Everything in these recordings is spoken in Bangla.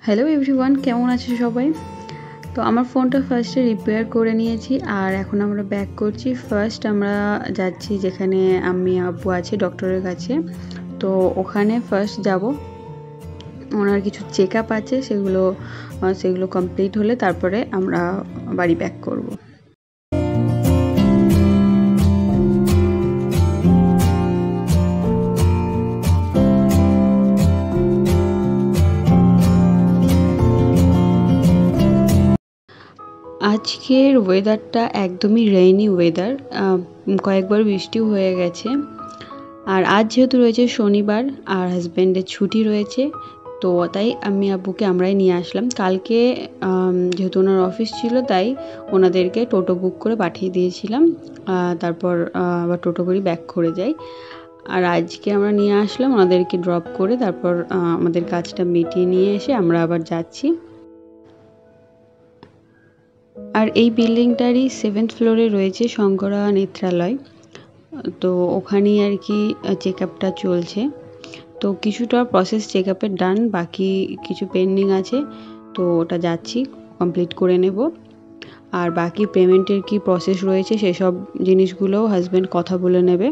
হ্যালো এভরিওয়ান, কেমন আছো সবাই? তো আমার ফোনটা ফার্স্টে রিপেয়ার করে নিয়েছি আর এখন আমরা ব্যাক করছি। ফার্স্ট আমরা যাচ্ছি যেখানে আম্মি আব্বু আছে ডক্টরের কাছে। তো ওখানে ফার্স্ট যাব, ওনার কিছু চেক আপ আছে, সেগুলো কমপ্লিট হলে তারপরে আমরা বাড়ি ব্যাক করব। আজকের ওয়েদারটা একদমই রেইনি ওয়েদার, কয়েকবার বৃষ্টিও হয়ে গেছে। আর আজ যেহেতু রয়েছে শনিবার আর হাজব্যান্ডের ছুটি রয়েছে, তো তাই আমি আব্বুকে আমরাই নিয়ে আসলাম। কালকে যেহেতু ওনার অফিস ছিল তাই ওনাদেরকে টোটো বুক করে পাঠিয়ে দিয়েছিলাম, তারপর আবার টোটো করে ব্যাক করে যাই। আর আজকে আমরা নিয়ে আসলাম ওনাদেরকে ড্রপ করে, তারপর আমাদের কাজটা মিটিয়ে নিয়ে এসে আমরা আবার যাচ্ছি। আর এই বিল্ডিংটারই 7th ফ্লোরে রয়েছে শঙ্করা নেত্রালয়। তো ওখানেই আর কি চেক আপটা চলছে। তো কিছুটা প্রসেস চেক আপের ডান, বাকি কিছু পেন্ডিং আছে, তো ওটা যাচ্ছি কমপ্লিট করে নেব। আর বাকি পেমেন্টের কি প্রসেস রয়েছে সেসব জিনিসগুলোও হাজব্যান্ড কথা বলে নেবে।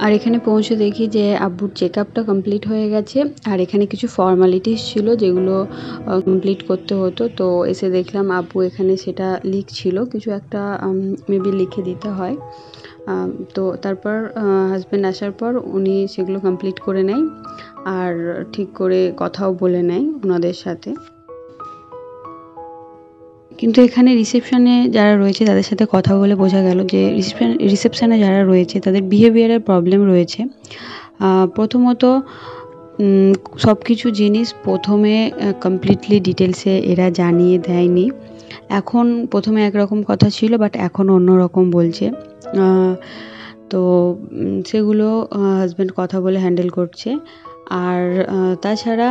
আর এখানে পৌঁছে দেখি যে আব্বুর চেক আপটা কমপ্লিট হয়ে গেছে। আর এখানে কিছু ফর্মালিটিস ছিল যেগুলো কমপ্লিট করতে হতো। তো এসে দেখলাম আব্বু এখানে সেটা লিখছিল, কিছু একটা মেবি লিখে দিতে হয়। তো তারপর হাজব্যান্ড আসার পর উনি সেগুলো কমপ্লিট করে নেয় আর ঠিক করে কথাও বলে নেয় ওনাদের সাথে। কিন্তু এখানে রিসেপশনে যারা রয়েছে তাদের সাথে কথা বলে বোঝা গেল যে রিসেপশনে যারা রয়েছে তাদের বিহেভিয়ারের প্রবলেম রয়েছে। প্রথমত সব কিছু জিনিস প্রথমে কমপ্লিটলি ডিটেলসে এরা জানিয়ে দেয়নি। এখন প্রথমে একরকম কথা ছিল, বাট এখন অন্য রকম বলছে। তো সেগুলো হাজব্যান্ড কথা বলে হ্যান্ডেল করছে। আর তাছাড়া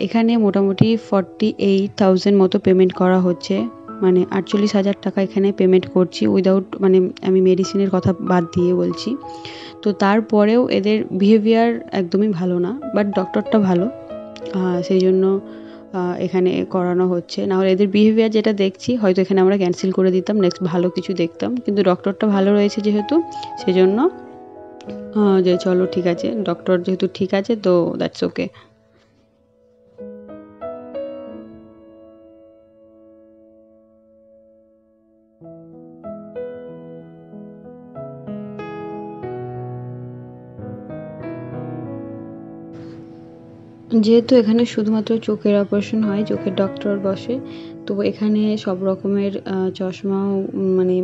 এখানে মোটামুটি 48,000 মতো পেমেন্ট করা হচ্ছে, মানে 48,000 টাকা এখানে পেমেন্ট করছি উইদাউট, মানে আমি মেডিসিনের কথা বাদ দিয়ে বলছি। তো তারপরেও এদের বিহেভিয়ার একদমই ভালো না, বাট ডক্টরটা ভালো, সেই জন্য এখানে করানো হচ্ছে। নাহলে এদের বিহেভিয়ার যেটা দেখছি হয়তো এখানে আমরা ক্যান্সেল করে দিতাম, নেক্সট ভালো কিছু দেখতাম। কিন্তু ডক্টরটা ভালো রয়েছে যেহেতু, সেজন্য যে চলো ঠিক আছে, ডক্টর যেহেতু ঠিক আছে তো দ্যাটস ওকে। যেহেতু এখানে শুধুমাত্র চোখের অপারেশন হয়, চোখের ডক্টর বসে, তো এখানে সব রকমের চশমাও মানে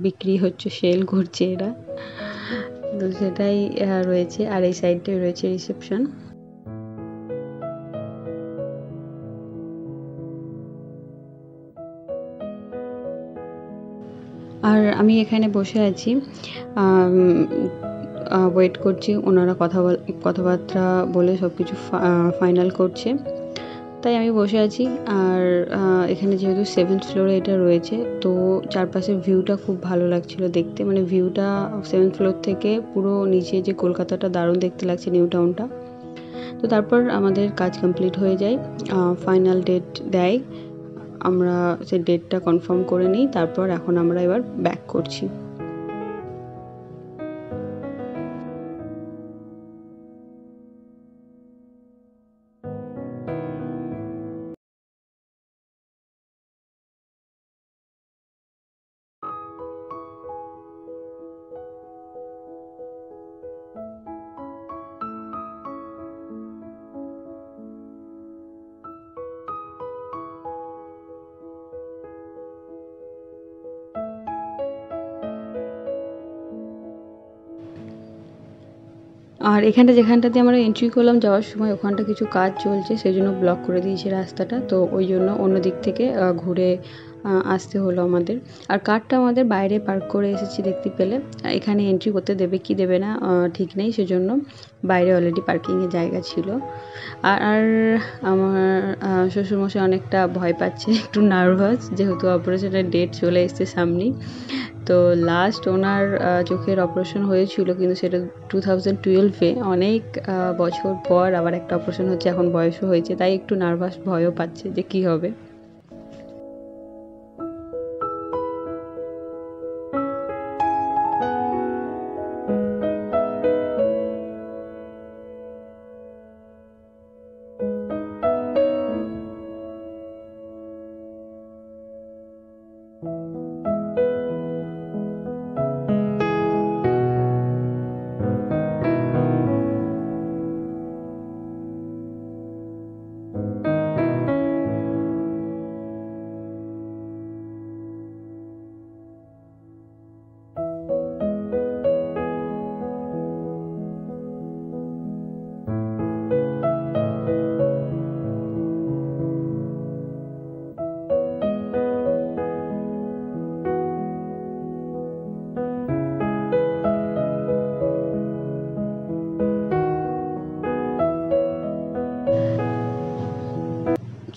বিক্রি হচ্ছে, সেল করছে এরা। তো সেটাই রয়েছে। আর এই সাইডটাই রয়েছে রিসেপশন। আর আমি এখানে বসে আছি, ওয়েট করছি, ওনারা কথাবার্তা বলে সব কিছু ফাইনাল করছে। তাই আমি বসে আছি। আর এখানে যেহেতু 7th ফ্লোরে এটা রয়েছে, তো চারপাশে ভিউটা খুব ভালো লাগছিল দেখতে, মানে ভিউটা 7th ফ্লোর থেকে পুরো নিচে যে কলকাতাটা দারুণ দেখতে লাগছে, নিউ টাউনটা। তো তারপর আমাদের কাজ কমপ্লিট হয়ে যায়, ফাইনাল ডেট দেয়, আমরা সেই ডেটটা কনফার্ম করে নিই। তারপর এখন আমরা এবার ব্যাক করছি। আর এখানটা যেখানটাতে আমরা এন্ট্রি করলাম যাওয়ার সময়, ওখানটা কিছু কাজ চলছে, সেই জন্য ব্লক করে দিয়েছে রাস্তাটা। তো ওই জন্য অন্য দিক থেকে ঘুরে আসতে হলো আমাদের। আর কারটা আমাদের বাইরে পার্ক করে এসেছি দেখতে পেলে। এখানে এন্ট্রি করতে দেবে কি দেবে না ঠিক নেই, সেজন্য বাইরে অলরেডি পার্কিংয়ের জায়গা ছিল। আর আমার শ্বশুরমশাই অনেকটা ভয় পাচ্ছে, একটু নার্ভাস, যেহেতু অপারেশনের ডেট চলে এসছে সামনেই। তো লাস্ট ওনার চোখের অপারেশন হয়েছিল, কিন্তু সেটা 2012-এ, অনেক বছর পর আবার একটা অপারেশন হচ্ছে, এখন বয়সও হয়েছে, তাই একটু নার্ভাস, ভয়ও পাচ্ছে যে কি হবে।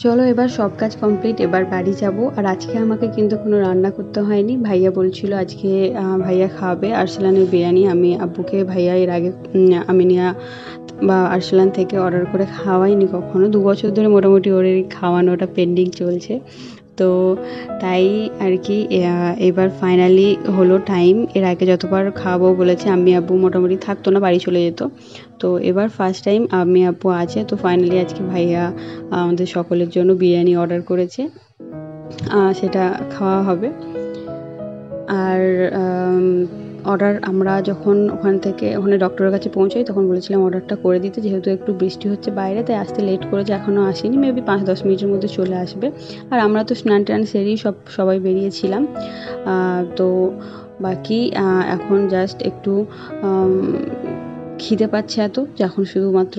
চলো এবার সব কাজ কমপ্লিট, এবার বাড়ি যাব। আর আজকে আমাকে কিন্তু কোনো রান্না করতে হয়নি, ভাইয়া বলছিল আজকে ভাইয়া খাওয়াবে আরসালানের বিরিয়ানি। আমি আব্বুকে ভাইয়া এর আগে আমিনিয়া বা আরসালান থেকে অর্ডার করে খাওয়াইনি কখনো, 2 বছর ধরে মোটামুটি ওর এই খাওয়ানোটা পেন্ডিং চলছে। তো তাই আর কি এবার ফাইনালি হলো টাইম। এর আগে যতবার খাওয়াবো বলেছে, আমি আব্বু মোটামুটি থাকতো না, বাড়ি চলে যেত। তো এবার ফার্স্ট টাইম আমি আব্বু আছে, তো ফাইনালি আজকে ভাইয়া আমাদের সকলের জন্য বিরিয়ানি অর্ডার করেছে, সেটা খাওয়া হবে। আর অর্ডার আমরা যখন ওখানে ডক্টরের কাছে পৌঁছাই, তখন বলেছিলাম অর্ডারটা করে দিতে, যেহেতু একটু বৃষ্টি হচ্ছে বাইরে, তাই আসতে লেট করেছে, এখনও আসেনি, মেবি 5-10 মিনিটের মধ্যে চলে আসবে। আর আমরা তো স্নান টান সেরেই সবাই বেরিয়েছিলাম। তো বাকি এখন জাস্ট একটু খিদে পাচ্ছে এত, যখন শুধুমাত্র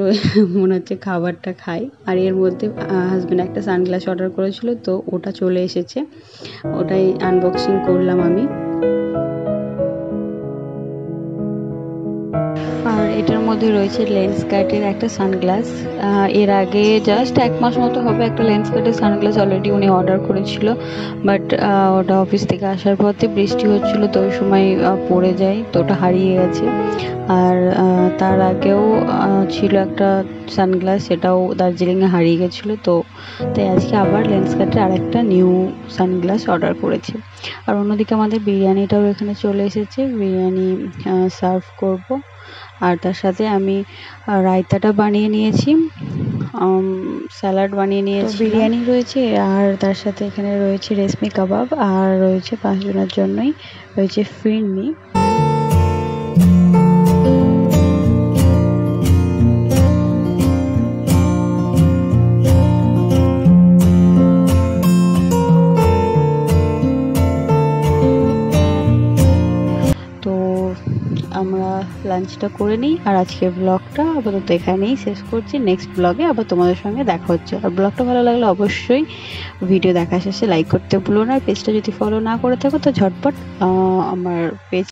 মনে হচ্ছে খাবারটা খাই। আর এর মধ্যে হাজব্যান্ড একটা সানগ্লাস অর্ডার করেছিল, তো ওটা চলে এসেছে, ওটাই আনবক্সিং করলাম আমি। আর এটার মধ্যে রয়েছে লেন্সকার্টের একটা সানগ্লাস। এর আগে জাস্ট 1 মাস মতো হবে একটা লেন্সকার্টের সানগ্লাস অলরেডি উনি অর্ডার করেছিল, বাট ওটা অফিস থেকে আসার পথে বৃষ্টি হচ্ছিল, তো ওই সময় পড়ে যায়, তো ওটা হারিয়ে গেছে। আর তার আগেও ছিল একটা সানগ্লাস, সেটাও দার্জিলিংয়ে হারিয়ে গেছিলো, তো তাই আজকে আবার লেন্সকার্টের আর একটা নিউ সানগ্লাস অর্ডার করেছি। আর অন্যদিকে আমাদের বিরিয়ানিটাও এখানে চলে এসেছে, বিরিয়ানি সার্ভ করব। আর তার সাথে আমি রায়তাটা বানিয়ে নিয়েছি, স্যালাড বানিয়ে নিয়েছি, বিরিয়ানি রয়েছে, আর তার সাথে এখানে রয়েছে রেশমি কাবাব, আর রয়েছে 5 জনের জন্যই রয়েছে ফিরনি। আমরা লাঞ্চটা করে নিই, আর আজকের ব্লগটা আপাতত এখানেই শেষ করছি। নেক্সট ব্লগে আবার তোমাদের সঙ্গে দেখা হচ্ছে। আর ব্লগটা ভালো লাগলে অবশ্যই ভিডিও দেখা শেষে লাইক করতে ভুলো না। পেজটা যদি ফলো না করে থাকো তো ঝটপট আমার পেজ